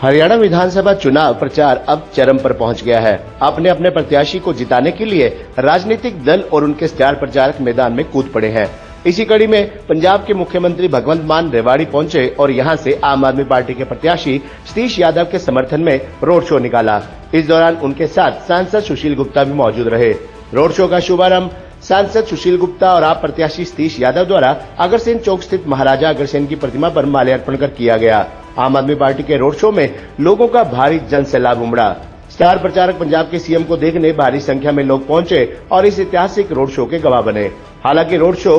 हरियाणा विधानसभा चुनाव प्रचार अब चरम पर पहुंच गया है। अपने अपने प्रत्याशी को जिताने के लिए राजनीतिक दल और उनके स्टार प्रचारक मैदान में कूद पड़े हैं। इसी कड़ी में पंजाब के मुख्यमंत्री भगवंत मान रेवाड़ी पहुंचे और यहां से आम आदमी पार्टी के प्रत्याशी सतीश यादव के समर्थन में रोड शो निकाला। इस दौरान उनके साथ सांसद सुशील गुप्ता भी मौजूद रहे। रोड शो का शुभारंभ सांसद सुशील गुप्ता और आप प्रत्याशी सतीश यादव द्वारा अग्रसेन चौक स्थित महाराजा अग्रसेन की प्रतिमा पर माल्यार्पण कर किया गया। आम आदमी पार्टी के रोड शो में लोगों का भारी जन सैलाब उमड़ा। स्टार प्रचारक पंजाब के सीएम को देखने भारी संख्या में लोग पहुंचे और इस ऐतिहासिक रोड शो के गवाह बने। हालांकि रोड शो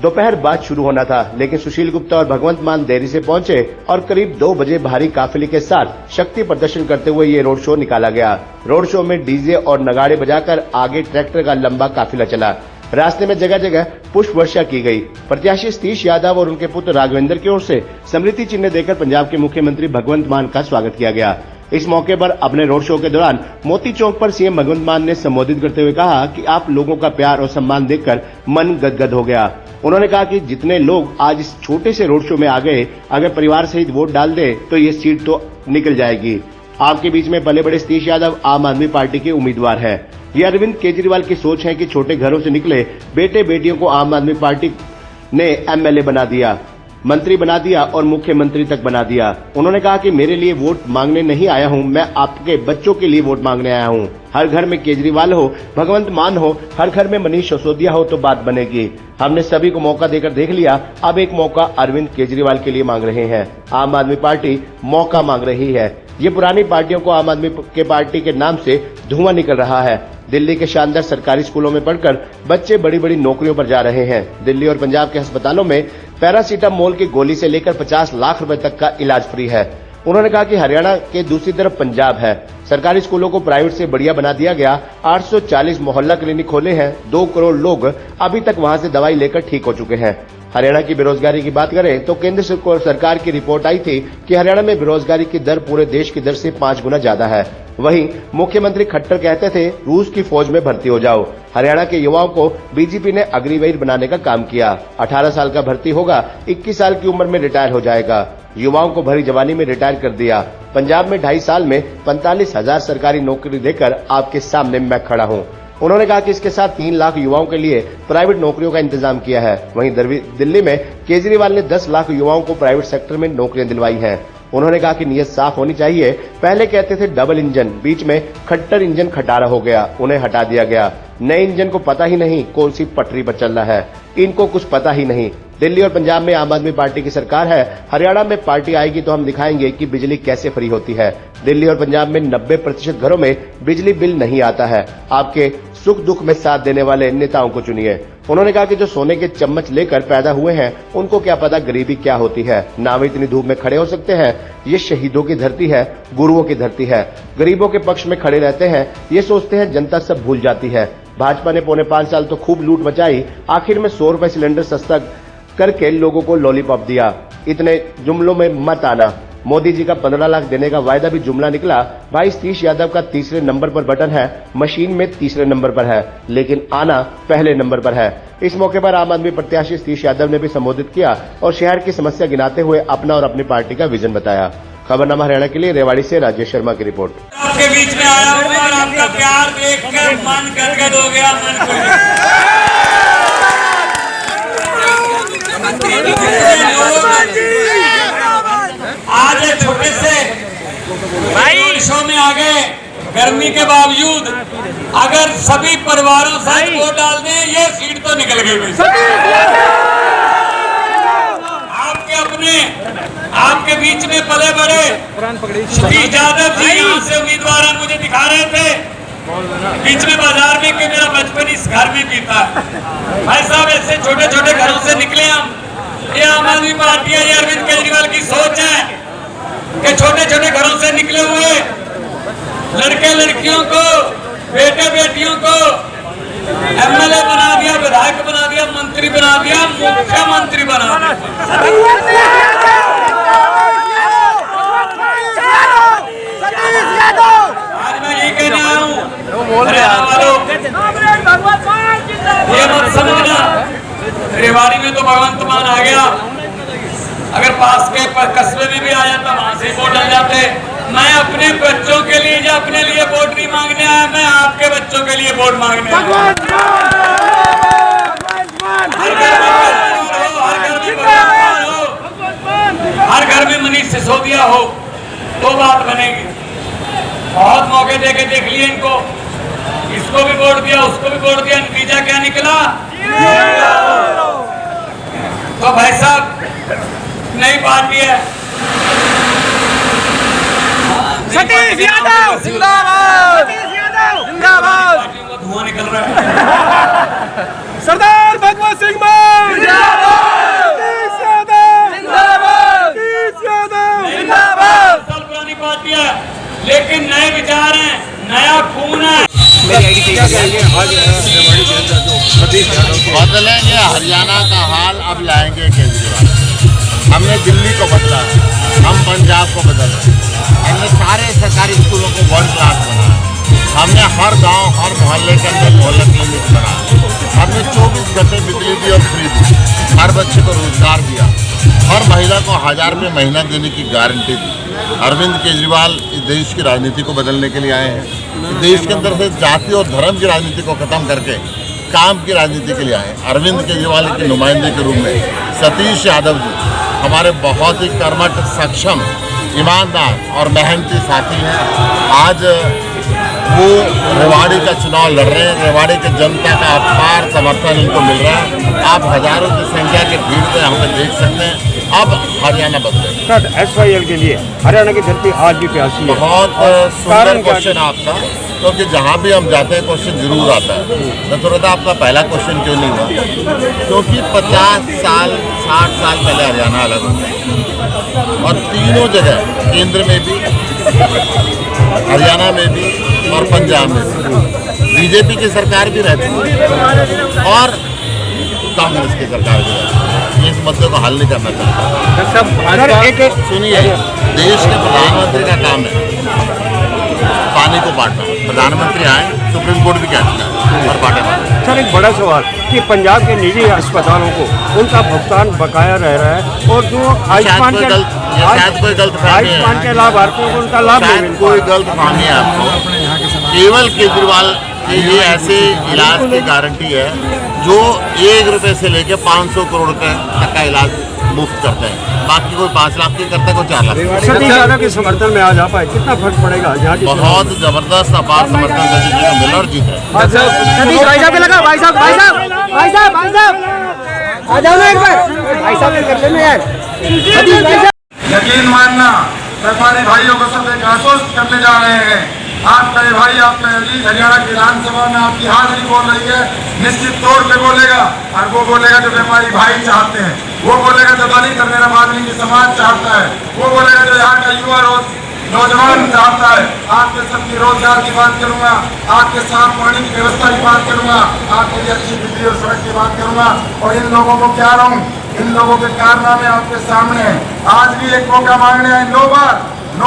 दोपहर बाद शुरू होना था, लेकिन सुशील गुप्ता और भगवंत मान देरी से पहुंचे और करीब 2 बजे भारी काफिले के साथ शक्ति प्रदर्शन करते हुए ये रोड शो निकाला गया। रोड शो में डीजे और नगाड़े बजाकर आगे ट्रैक्टर का लंबा काफिला चला। रास्ते में जगह जगह पुष्प वर्षा की गई। प्रत्याशी सतीश यादव और उनके पुत्र राघवेंद्र की ओर से समृद्धि चिन्ह देकर पंजाब के मुख्यमंत्री भगवंत मान का स्वागत किया गया। इस मौके पर अपने रोड शो के दौरान मोती चौक पर सीएम भगवंत मान ने संबोधित करते हुए कहा कि आप लोगों का प्यार और सम्मान देखकर मन गदगद हो गया। उन्होंने कहा कि जितने लोग आज इस छोटे से रोड शो में आ गए, अगर परिवार सहित वोट डाल दे तो ये सीट तो निकल जाएगी। आपके बीच में पले बड़े सतीश यादव आम आदमी पार्टी के उम्मीदवार है। ये अरविंद केजरीवाल की सोच है कि छोटे घरों से निकले बेटे बेटियों को आम आदमी पार्टी ने एमएलए बना दिया, मंत्री बना दिया और मुख्यमंत्री तक बना दिया। उन्होंने कहा कि मेरे लिए वोट मांगने नहीं आया हूं, मैं आपके बच्चों के लिए वोट मांगने आया हूं। हर घर में केजरीवाल हो, भगवंत मान हो, हर घर में मनीष सिसोदिया हो तो बात बनेगी। हमने सभी को मौका देकर देख लिया, अब एक मौका अरविंद केजरीवाल के लिए मांग रहे हैं। आम आदमी पार्टी मौका मांग रही है। ये पुरानी पार्टियों को आम आदमी के पार्टी के नाम से धुआं निकल रहा है। दिल्ली के शानदार सरकारी स्कूलों में पढ़कर बच्चे बड़ी बड़ी नौकरियों पर जा रहे हैं। दिल्ली और पंजाब के अस्पतालों में पैरासीटामोल की गोली से लेकर 50 लाख रुपए तक का इलाज फ्री है। उन्होंने कहा कि हरियाणा के दूसरी तरफ पंजाब है। सरकारी स्कूलों को प्राइवेट से बढ़िया बना दिया गया। 840 मोहल्ला क्लिनिक खोले हैं। 2 करोड़ लोग अभी तक वहां से दवाई लेकर ठीक हो चुके हैं। हरियाणा की बेरोजगारी की बात करें तो केंद्र सरकार की रिपोर्ट आई थी कि हरियाणा में बेरोजगारी की दर पूरे देश की दर से 5 गुना ज्यादा है। वहीं मुख्यमंत्री खट्टर कहते थे रूस की फौज में भर्ती हो जाओ। हरियाणा के युवाओं को बीजेपी ने अग्निवीर बनाने का काम किया। 18 साल का भर्ती होगा, 21 साल की उम्र में रिटायर हो जाएगा। युवाओं को भरी जवानी में रिटायर कर दिया। पंजाब में 2.5 साल में 45,000 सरकारी नौकरी देकर आपके सामने मैं खड़ा हूँ। उन्होंने कहा कि इसके साथ 3 लाख युवाओं के लिए प्राइवेट नौकरियों का इंतजाम किया है। वहीं दिल्ली में केजरीवाल ने 10 लाख युवाओं को प्राइवेट सेक्टर में नौकरियां दिलवाई हैं। उन्होंने कहा कि नीयत साफ होनी चाहिए। पहले कहते थे डबल इंजन, बीच में खट्टर इंजन खटारा हो गया, उन्हें हटा दिया गया। नए इंजन को पता ही नहीं कौन सी पटरी पर चलना है, इनको कुछ पता ही नहीं। दिल्ली और पंजाब में आम आदमी पार्टी की सरकार है। हरियाणा में पार्टी आएगी तो हम दिखाएंगे कि बिजली कैसे फ्री होती है। दिल्ली और पंजाब में 90% घरों में बिजली बिल नहीं आता है। आपके सुख दुख में साथ देने वाले नेताओं को चुनिए। उन्होंने कहा कि जो सोने के चम्मच लेकर पैदा हुए हैं उनको क्या पता गरीबी क्या होती है। ना वे इतनी धूप में खड़े हो सकते हैं। ये शहीदों की धरती है, गुरुओं की धरती है। गरीबों के पक्ष में खड़े रहते हैं। ये सोचते हैं जनता सब भूल जाती है। भाजपा ने 5.25 साल तो खूब लूट मचाई, आखिर में 100 रुपए सिलेंडर सस्ता करके लोगों को लॉलीपॉप दिया। इतने जुमलों में मत आना। मोदी जी का 15 लाख देने का वायदा भी जुमला निकला। भाई सतीश यादव का 3रे नंबर पर बटन है, मशीन में 3रे नंबर पर है, लेकिन आना पहले नंबर पर है। इस मौके पर आम आदमी प्रत्याशी सतीश यादव ने भी संबोधित किया और शहर की समस्या गिनाते हुए अपना और अपनी पार्टी का विजन बताया। खबरनामा हरियाणा के लिए रेवाड़ी से राजेश शर्मा की रिपोर्ट। आपके बीच में आया हूं और आपका प्यार देखकर मन गदगद हो गया। आज एक छोटे से शो में आ गए। गर्मी के बावजूद अगर सभी परिवारों से वोट डाल दें, ये सीट तो निकल गई। आपके बीच में पले बड़े सतीश यादव जी यहाँ से उम्मीदवार हैं, मुझे दिखा रहे थे बीच में बाजार में कि मेरा बचपन इस घर में बीता है। भाई साहब ऐसे छोटे छोटे घरों से निकले हम। ये आम आदमी पार्टी है, ये अरविंद केजरीवाल की सोच है कि छोटे छोटे घरों से निकले हुए लड़के लड़कियों को, बेटे बेटियों को एमएलए बना दिया, विधायक बना दिया, मंत्री बना दिया, मुख्यमंत्री बना दिया। आज मैं यही कहने आया हूँ, ये मत समझना रेवाड़ी में तो भगवंत मान आ गया, अगर पास के कस्बे में भी आ जाता वहां से वोट बदल जाते। मैं अपने बच्चों के लिए या अपने लिए वोट नहीं मांगने आया, मैं आपके बच्चों के लिए वोट मांगने आया। हर घर में मनीष सिसोदिया हो तो बात बनेगी। बहुत मौके देके देख लिए इनको, इसको भी वोट दिया, उसको भी वोट दिया, नतीजा क्या निकला? तो भाई साहब नई पार्टी है, सतीश यादव जिंदाबाद, सतीश यादव जिंदाबाद, पार्टियों का धुआं निकल रहा है। सरदार भगवत सिंह मान जिंदाबाद, सतीश यादव जिंदाबाद, सतीश यादव जिंदाबाद। साल पुरानी पार्टी है लेकिन नए विचार हैं, नया खून है। बदलेंगे हरियाणा का हाल, अब लाएंगे केजरीवाल। हमने दिल्ली को बदला है, हम पंजाब को बदल रहे हैं। हमने सारे सरकारी स्कूलों को वर्ल्ड क्लास बनाया। हमने हर गांव, हर मोहल्ले के अंदर मोहल्ला क्लिनिक बनाया। हमने 24 घंटे बिजली दी और फ्री दी। हर बच्चे को रोजगार दिया। हर महिला को 1000 रुपये महीना देने की गारंटी दी। अरविंद केजरीवाल इस देश की राजनीति को बदलने के लिए आए हैं। देश के अंदर से जाति और धर्म की राजनीति को खत्म करके काम की राजनीति के लिए आए। अरविंद केजरीवाल के नुमाइंदे के रूप में सतीश यादव जी हमारे बहुत ही कर्मठ, सक्षम, ईमानदार और मेहनती साथी हैं। आज वो रेवाड़ी का चुनाव लड़ रहे हैं। रेवाड़ी की जनता का अपार समर्थन इनको मिल रहा है। आप हजारों की संख्या के भीड़ में यहाँ पे देख सकते हैं। अब हरियाणा बदले। सर SYL के लिए हरियाणा की धरती आज भी प्यासी है। बहुत सुंदर क्वेश्चन आपका, क्योंकि जहाँ भी हम जाते हैं क्वेश्चन जरूर आता है। मैं तो कहता आपका पहला क्वेश्चन क्यों नहीं हुआ, क्योंकि 50 साल 60 साल पहले हरियाणा अलग हो गया और तीनों जगह, केंद्र में भी, हरियाणा में भी और पंजाब में भी बीजेपी की सरकार भी रहती है और कांग्रेस की सरकार भी रहती है। इस मुद्दे को हल नहीं करना चाहता। सुनिए, देश के प्रधानमंत्री का काम है पानी को बांटना। प्रधानमंत्री आए, सुप्रीम कोर्ट भी कहता है और बांटे। सर एक बड़ा सवाल कि पंजाब के निजी अस्पतालों को उनका भुगतान बकाया रह रहा है और जो आयुष्मान के लाभार्थियों को उनका लाभ नहीं मिल रहा। कोई गलत फहमी है आपको। केवल केजरीवाल के ये ऐसे इलाज की गारंटी है जो 1 रुपये से लेकर 500 करोड़ रुपए तक का इलाज मुफ्त करते हैं। बाकी कोई 5 लाख की करता है, कोई 4 लाख। सतीश यादव के समर्थन में आज आ पाए, कितना फर्क पड़ेगा? बहुत जबरदस्त अपार समर्थन सतीश जी को मिला और जीत रहे। सतीश भाई साहब के लगा, भाई साहब भाई साहब भाई साहब भाई साहब आ जाओ ना एक बार, भाई साहब कर लेना यार। सतीश भाई साहब, यकीन मानना, व्यापारी भाइयों को सब एक आश्वस्त करने जा रहे हैं। आपका ये भाई, आपका अजीज हरियाणा की विधानसभा में आपकी हाजिरी बोल रही है, निश्चित तौर पे बोलेगा। और वो बोलेगा जो व्यापारी भाई चाहते हैं, वो बोलेगा जो दलित और मेरा मादरी समाज चाहता है, वो बोलेगा जो यहाँ का युवा नौजवान चाहता है। आपके सबकी रोजगार की बात करूंगा, आपके साफ पानी की व्यवस्था की बात करूंगा, आपके लिए अच्छी बिजली और सड़क की बात करूंगा। और इन लोगों को क्या रहूं, इन लोगों के कारनामे आपके सामने हैं। आज भी एक मौका मांगने आए, 9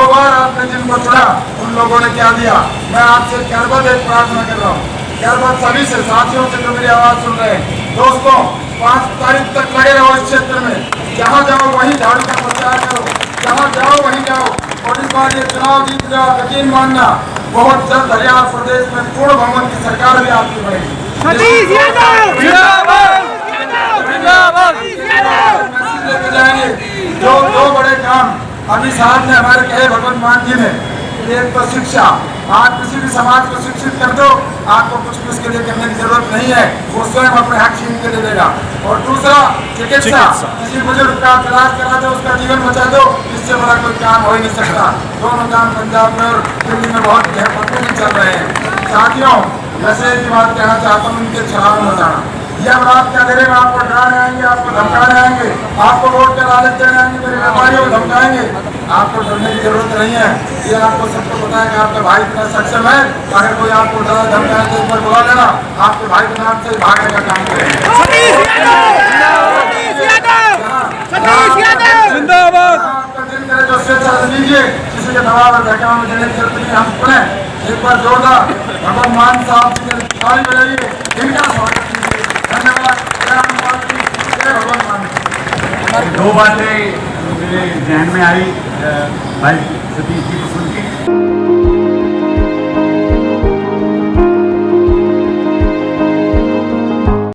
बार आपने जिनको चुना उन लोगों ने क्या दिया। मैं आपसे करबद्ध एक प्रार्थना कर रहा हूँ, करबद्ध सभी से, साथियों से जो मेरी आवाज सुन रहे हैं। दोस्तों, 5 तारीख तक लगे रहो इस क्षेत्र में, जहाँ जाओ वहीं झाड़ू का प्रचार करो, जहाँ जाओ वहीं जाओ और इस बार ये चुनाव जीत जाओ। यकीन मानना, बहुत जल्द हरियाणा प्रदेश में पूर्ण बहुमत की सरकार भी आपकी बनेगी। सतीश यादव जिंदाबाद, जिंदाबाद, लेके जाएंगे जो 2 बड़े काम अभी साहब ने हमारे कहे, भगवंत मान जी ने। एक तो शिक्षा, आप किसी भी समाज को शिक्षित कर दो, आपको कुछ भी उसके लिए करने की जरूरत नहीं है, वो स्वयं अपने हक छीन के दे देगा। और दूसरा चिकित्सा, किसी बुजुर्ग का इलाज करा दो, उसका जीवन बचा दो, इससे बड़ा कोई काम हो ही नहीं सकता। दोनों काम पंजाब में और दिल्ली में बहुत गहरे में चल रहे हैं। साथियों, वैसे की बात कहना चाहता हूँ, उनके छलाव में जाना। ये अब रात क्या करेगा, आपको डराने आएंगे, आपको धमकाने आएंगे, आपको वोट का लालच देने आएंगे, मेरे व्यापारियों को धमकाएंगे। आपको डरने की जरूरत नहीं है। ये आपको सबको पता है कि आपका भाई इतना सक्षम है। अगर कोई आपको डरा धमकाए तो एक बार बुला लेना, आपके भाई के नाम से भागने का काम करेंगे। आपका दिल करे जो स्वेच्छा से लीजिए, किसी के दबाव और धक्का में देने की जरूरत नहीं। हम सुने एक बार जोरदार भगवान मान साहब जी ने ताली बजाइए, इनका स्वागत कीजिए। धन्यवाद। जय भगवान मान। 2 बातें मेरे जहन में आई भाई सतीश जी को सुन